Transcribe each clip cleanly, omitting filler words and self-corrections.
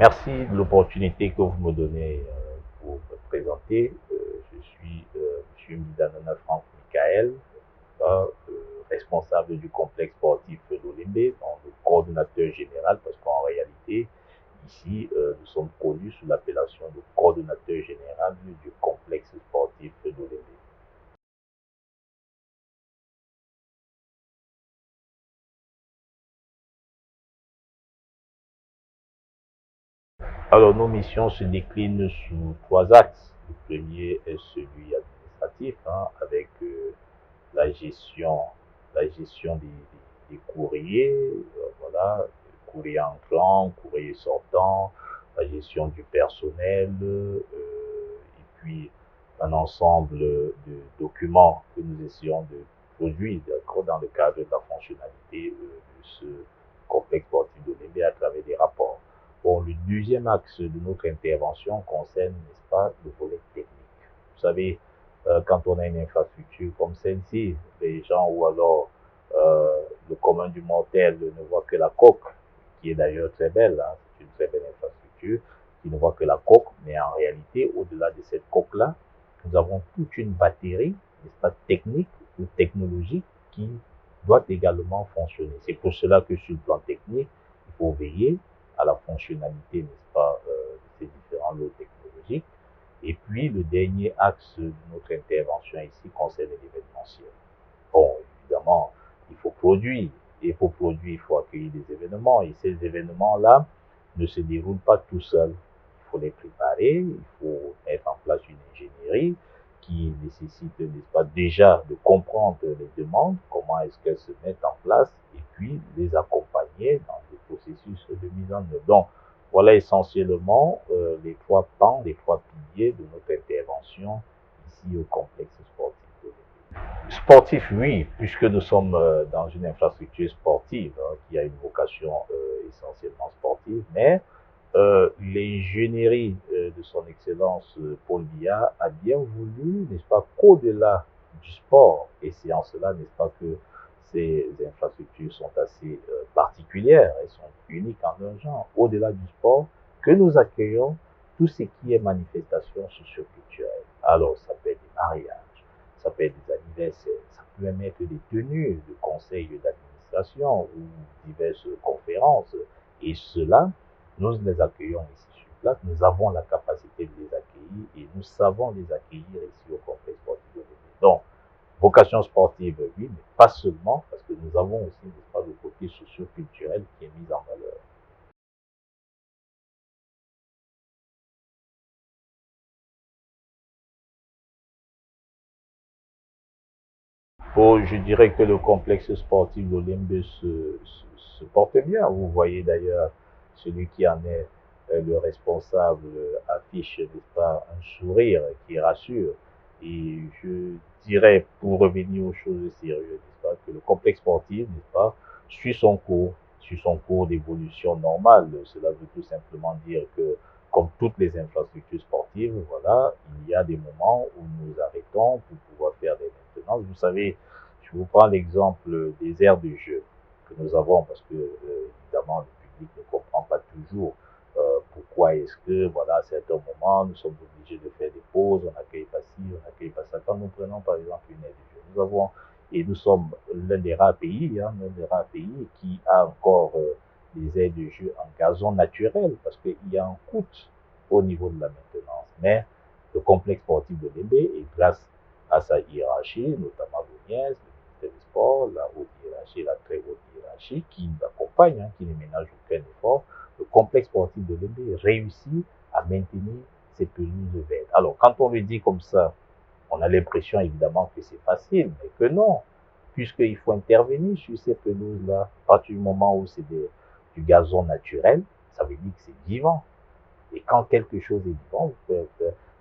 Merci de l'opportunité que vous me donnez pour me présenter. Je suis M. Midanana Franck Michael, responsable du complexe sportif d'Olembe, le coordonnateur général, parce qu'en réalité, ici, nous sommes connus sous l'appellation de coordonnateur général du complexe sportif d'Olembe. Alors, nos missions se déclinent sous trois axes. Le premier est celui administratif, avec la gestion, la gestion des courriers, voilà, courrier entrant, courrier sortant, la gestion du personnel, et puis un ensemble de documents que nous essayons de produire dans le cadre de la fonctionnalité de ce complexe sportif de l'EB à travers des rapports. Bon, le deuxième axe de notre intervention concerne, n'est-ce pas, le volet technique. Vous savez, quand on a une infrastructure comme celle-ci, les gens ou alors le commun du mortel ne voit que la coque, qui est d'ailleurs très belle, hein, c'est une très belle infrastructure, qui ne voit que la coque, mais en réalité, au-delà de cette coque-là, nous avons toute une batterie, n'est-ce pas, technique ou technologique qui doit également fonctionner. C'est pour cela que sur le plan technique, il faut veiller à la fonctionnalité, n'est-ce pas, de ces différents lots technologiques. Et puis, le dernier axe de notre intervention ici concerne l'événementiel. Bon, évidemment, il faut produire. Et pour produire, il faut accueillir des événements. Et ces événements-là ne se déroulent pas tout seuls. Il faut les préparer, il faut mettre en place une ingénierie qui nécessite, n'est-ce pas, déjà de comprendre les demandes, comment est-ce qu'elles se mettent en place, et puis les accompagner dans le processus de mise en œuvre. Donc, voilà essentiellement les trois pans, les trois piliers de notre intervention ici au complexe sportif. Sportif, oui, puisque nous sommes dans une infrastructure sportive qui a une vocation essentiellement sportive, mais l'ingénierie de son excellence Paul Biya a bien voulu, n'est-ce pas, qu'au-delà du sport, et c'est en cela, n'est-ce pas, que ces infrastructures sont assez particulières, elles sont uniques en leur genre, au-delà du sport, que nous accueillons tout ce qui est manifestation socioculturelle. Alors, ça peut être des mariages, ça peut être des anniversaires, ça peut même être des tenues de conseils d'administration ou diverses conférences, et cela, nous les accueillons ici sur place, nous avons la capacité de les accueillir et nous savons les accueillir ici au complexe sportif de l'État. Donc, vocation sportive, oui, mais pas seulement, parce que nous avons aussi, n'est-ce pas, le côté socio-culturel qui est mis en valeur. Bon, je dirais que le complexe sportif d'Olimbe se porte bien. Vous voyez d'ailleurs celui qui en est le responsable affiche, n'est-ce pas, un sourire qui rassure. Et je dirais, pour revenir aux choses sérieuses, n'est-ce pas, que le complexe sportif, n'est-ce pas, suit son cours d'évolution normale. Cela veut tout simplement dire que, comme toutes les infrastructures sportives, voilà, il y a des moments où nous arrêtons pour pouvoir faire des maintenances. Vous savez, je vous prends l'exemple des aires de jeu que nous avons parce que, évidemment, le public ne comprend pas toujours pourquoi est-ce que, voilà, à certains moments, nous sommes obligés de faire des pauses, on n'accueille pas ci, on n'accueille pas ça. Quand nous prenons, par exemple, une aire de jeu, nous avons, et nous sommes l'un des rares pays, l'un des rares pays qui a encore des aires de jeu en gazon naturel parce qu'il y a un coût au niveau de la maintenance. Mais le complexe sportif de Lembe, et grâce à sa hiérarchie, notamment l'ONIES, le ministère des Sports, la haute hiérarchie, la très haute hiérarchie, qui l'accompagne, qui ne ménage aucun effort, le complexe sportif de Lembe réussit à maintenir ses pelouses vertes. Alors, quand on le dit comme ça, on a l'impression évidemment que c'est facile, mais que non, puisqu'il faut intervenir sur ces pelouses-là. À partir du moment où c'est du gazon naturel, ça veut dire que c'est vivant. Et quand quelque chose est vivant,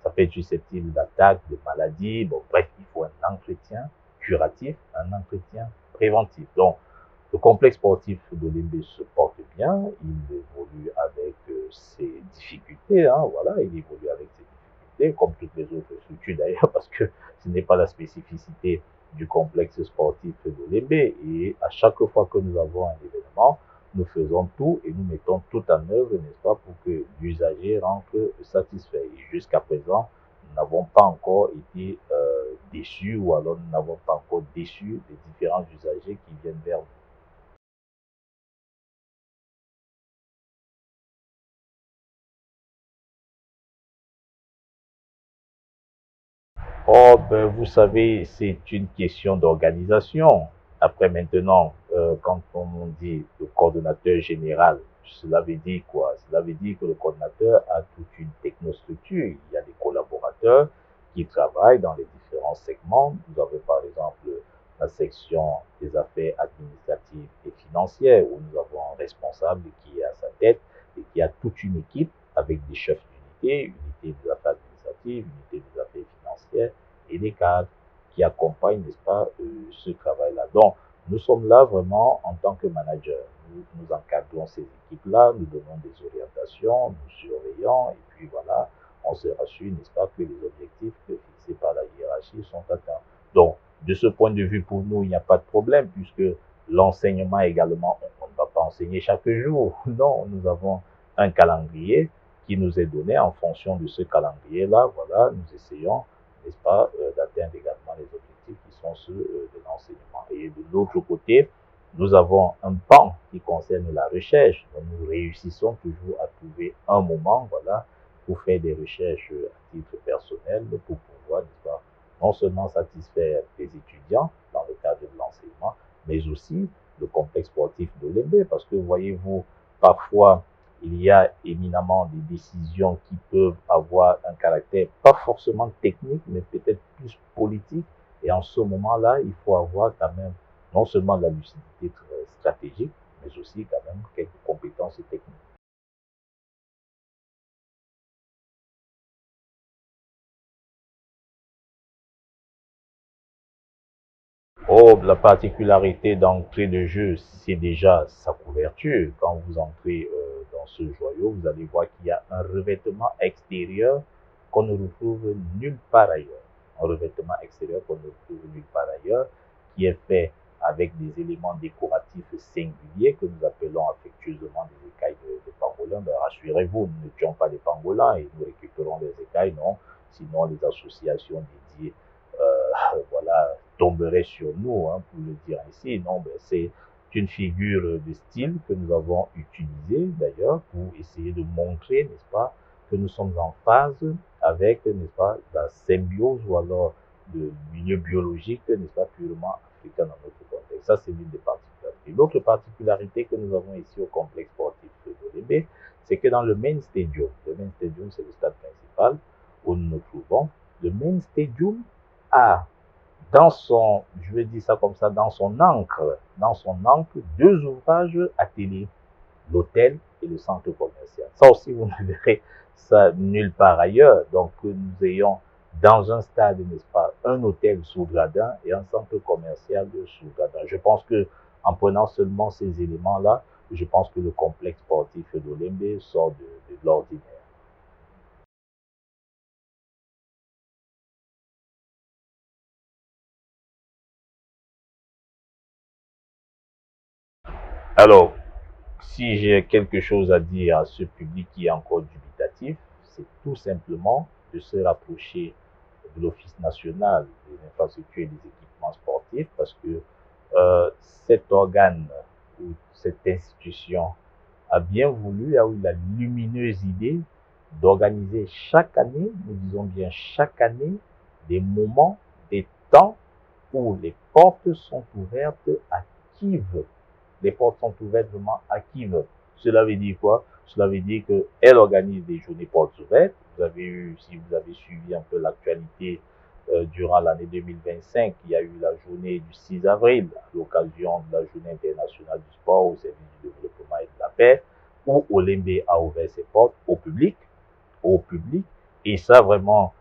ça peut être susceptible d'attaques, de maladies. Bon, bref, il faut un entretien curatif, un entretien préventif. Donc, le complexe sportif de l'INB se porte bien, il évolue avec ses difficultés, voilà, il évolue avec ses difficultés, comme toutes les autres structures d'ailleurs, parce que ce n'est pas la spécificité du complexe sportif de l'INB. Et à chaque fois que nous avons un événement, nous faisons tout et nous mettons tout en œuvre, n'est-ce pas, pour que l'usager rentre satisfait. Et jusqu'à présent, nous n'avons pas encore été déçus ou alors nous n'avons pas encore déçu les différents usagers qui viennent vers nous. Oh, ben, vous savez, c'est une question d'organisation. Après, maintenant, quand on dit le coordonnateur général, cela veut dire quoi? Cela veut dire que le coordonnateur a toute une technostructure. Il y a des collaborateurs qui travaillent dans les différents segments. Vous avez par exemple la section des affaires administratives et financières où nous avons un responsable qui est à sa tête et qui a toute une équipe avec des chefs d'unité, unité des affaires administratives, unité des affaires financières et des cadres qui accompagnent, n'est-ce pas, ce travail-là. Donc, nous sommes là vraiment en tant que manager. Nous encadrons ces équipes-là, nous donnons des orientations, nous surveillons, et puis voilà, on se rassure, n'est-ce pas, que les objectifs fixés par la hiérarchie sont atteints. Donc, de ce point de vue, pour nous, il n'y a pas de problème, puisque l'enseignement également, on ne va pas enseigner chaque jour. Non, nous avons un calendrier qui nous est donné en fonction de ce calendrier-là. Voilà, nous essayons, n'est-ce pas, d'atteindre également les objectifs qui sont ceux de l'enseignement. Et de l'autre côté, nous avons un pan qui concerne la recherche. Donc, nous réussissons toujours à trouver un moment, voilà, pour faire des recherches à titre personnel, pour pouvoir, n'est-ce pas, non seulement satisfaire les étudiants dans le cadre de l'enseignement, mais aussi le complexe sportif de l'EB, parce que voyez-vous, parfois, il y a éminemment des décisions qui peuvent avoir un caractère pas forcément technique, mais peut-être plus politique. Et en ce moment-là, il faut avoir quand même non seulement la lucidité stratégique, mais aussi quand même quelques compétences techniques. Oh, la particularité d'entrée de jeu, c'est déjà sa couverture. Quand vous entrez dans ce joyau, vous allez voir qu'il y a un revêtement extérieur qu'on ne retrouve nulle part ailleurs. Un revêtement extérieur qu'on ne retrouve nulle part ailleurs, qui est fait avec des éléments décoratifs singuliers que nous appelons affectueusement des écailles de pangolin. Ben, rassurez-vous, nous ne tuons pas les pangolins et nous récupérons les écailles, non. Sinon, les associations dédiées voilà, tomberait sur nous, hein, pour le dire ainsi. Non, ben, c'est une figure de style que nous avons utilisée d'ailleurs pour essayer de montrer, n'est-ce pas, que nous sommes en phase avec, n'est-ce pas, la symbiose ou alors le milieu biologique, n'est-ce pas, purement africain dans notre contexte. Ça, c'est l'une des particularités. L'autre particularité que nous avons ici au complexe sportif de l'Olymbe, c'est que dans le main stadium, c'est le stade principal où nous nous trouvons, le main stadium a dans son, je vais dire ça comme ça, dans son encre, deux ouvrages ateliers, l'hôtel et le centre commercial. Ça aussi, vous ne verrez ça nulle part ailleurs. Donc, que nous ayons dans un stade, n'est-ce pas, un hôtel sous gradin et un centre commercial sous gradin. Je pense que, en prenant seulement ces éléments-là, je pense que le complexe sportif d'Olembe sort de l'ordinaire. Alors, si j'ai quelque chose à dire à ce public qui est encore dubitatif, c'est tout simplement de se rapprocher de l'Office national des infrastructures et des équipements sportifs parce que cet organe ou cette institution a bien voulu, a eu la lumineuse idée d'organiser chaque année, nous disons bien chaque année, des moments, des temps où les portes sont ouvertes à qui veut. Les portes sont ouvertes vraiment à qui veut. Cela veut dire quoi? Cela veut dire qu'elle organise des journées portes ouvertes. Vous avez eu, si vous avez suivi un peu l'actualité durant l'année 2025, il y a eu la journée du 6 avril, à l'occasion de la journée internationale du sport au service du développement et de la paix, où Olembe a ouvert ses portes au public, et ça vraiment,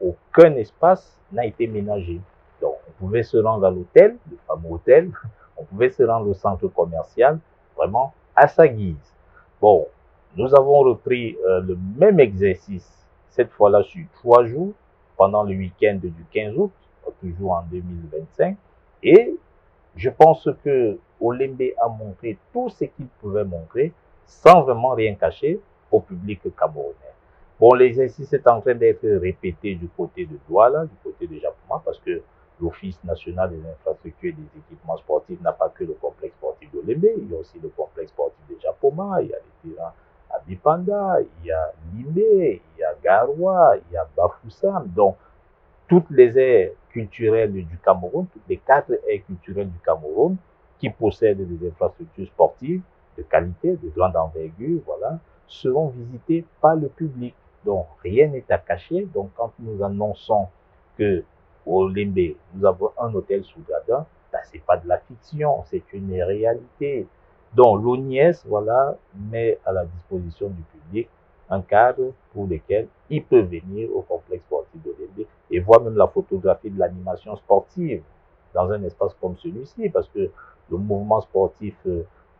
aucun espace n'a été ménagé. Donc, on pouvait se rendre à l'hôtel, le fameux hôtel, on pouvait se rendre au centre commercial, vraiment à sa guise. Bon, nous avons repris le même exercice, cette fois-là sur 3 jours, pendant le week-end du 15 août, toujours en 2025, et je pense que Olembe a montré tout ce qu'il pouvait montrer sans vraiment rien cacher au public camerounais. Bon, l'exercice est en train d'être répété du côté de Douala, du côté de Japoma, parce que l'Office national des infrastructures et des équipements sportifs n'a pas que le complexe sportif d'Olembe, il y a aussi le complexe sportif de Japoma, il y a les terrains à Bipanda, il y a Limé, il y a Garoua, il y a Bafoussam. Donc, toutes les aires culturelles du Cameroun, toutes les 4 aires culturelles du Cameroun, qui possèdent des infrastructures sportives de qualité, de grande envergure, voilà, seront visitées par le public. Donc, rien n'est à cacher. Donc, quand nous annonçons que au Limbe, nous avons un hôtel sous gradin, ben, c'est pas de la fiction, c'est une réalité. Donc, l'ONIES, voilà, met à la disposition du public un cadre pour lequel il peut venir au complexe sportif de Limbe et voir même la photographie de l'animation sportive dans un espace comme celui-ci, parce que le mouvement sportif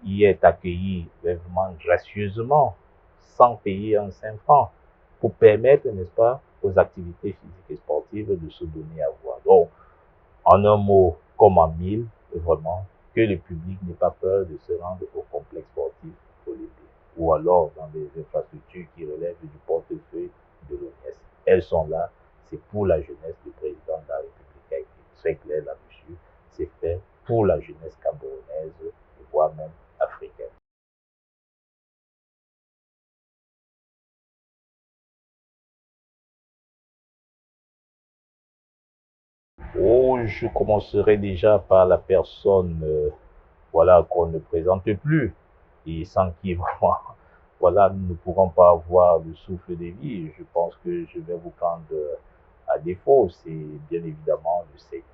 y est accueilli vraiment gracieusement, sans payer un 5 francs, pour permettre, n'est-ce pas, aux activités physiques et sportives de se donner à voir. Donc, en un mot, comme en mille, vraiment, que le public n'ait pas peur de se rendre au complexe sportif olympique, ou alors dans des infrastructures qui relèvent du portefeuille de l'ONES. Elles sont là, c'est pour la jeunesse. Le président de la République a été très clair là-dessus. C'est fait pour la jeunesse camerounaise, voire même africaine. Oh, je commencerai déjà par la personne voilà, qu'on ne présente plus et sans qui vraiment, voilà, nous ne pourrons pas avoir le souffle de vie. Je pense que je vais vous prendre à défaut. C'est bien évidemment le Seigneur.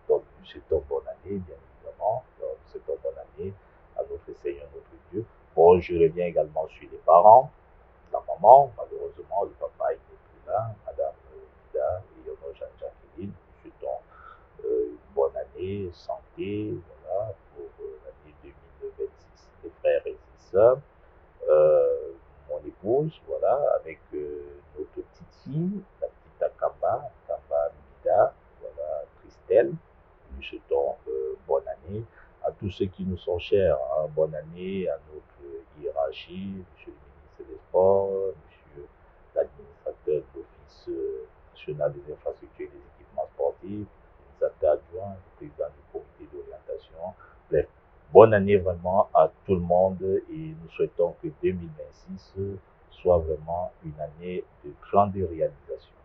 Donc, nous souhaitons bonne année, bien évidemment. Donc, nous souhaitons bonne année à notre Seigneur, notre Dieu. Bon, je reviens également sur les parents. La maman, malheureusement, le papa il n'est plus là. Madame Vida et Yono Jean-Jacqueline, nous souhaitons une bonne année, santé, voilà, pour l'année 2026. Les frères et les sœurs, euh, mon épouse, voilà, avec notre petite fille, la petite Akamba, Akamba Mida, voilà, Christelle. Nous souhaitons bonne année à tous ceux qui nous sont chers. Hein. Bonne année à notre hiérarchie, monsieur le ministre des Sports, monsieur l'administrateur de l'Office national des infrastructures et des équipements sportifs, l'administrateur adjoint, le président du comité d'orientation. Bref, bonne année vraiment à tout le monde et nous souhaitons que 2026 soit vraiment une année de grande réalisation.